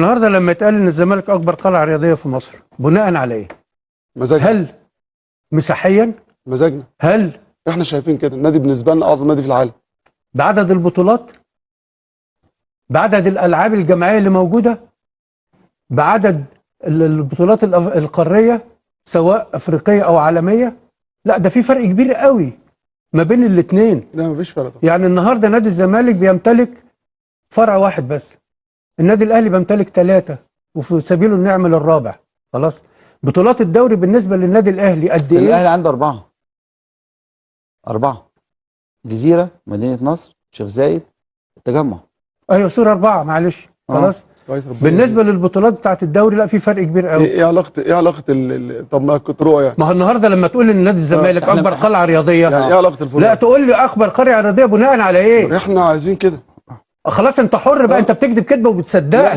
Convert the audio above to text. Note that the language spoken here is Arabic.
النهارده لما يتقال ان الزمالك اكبر قلعه رياضيه في مصر بناء على ايه؟ مزاجنا. هل مساحيا؟ مزاجنا. هل احنا شايفين كده النادي بالنسبه لنا اعظم نادي في العالم. بعدد البطولات؟ بعدد الالعاب الجماعيه اللي موجوده؟ بعدد البطولات القاريه سواء افريقيه او عالميه؟ لا، ده في فرق كبير قوي ما بين الاثنين. لا مفيش فرق طبعا. يعني النهارده نادي الزمالك بيمتلك فرع واحد بس، النادي الاهلي بيمتلك 3 وفي سبيله انه يعمل الرابع. خلاص. بطولات الدوري بالنسبه للنادي الاهلي قد ايه؟ الاهلي عنده 4 جزيره، مدينه نصر، شيخ زايد، التجمع. ايوه صوره 4 معلش. خلاص. كويس. ربنا بالنسبه للبطولات بتاعت الدوري لا، في فرق كبير قوي. ايه علاقه طب ما كنت رؤى يعني. ما هو النهارده لما تقول ان نادي الزمالك اكبر قلعه رياضيه، يعني ايه علاقه الفروق؟ لا تقول لي اكبر قلعه رياضيه بناء على ايه؟ احنا عايزين كده. خلاص انت حر بقى، انت بتكذب كذبه وبتصدقها.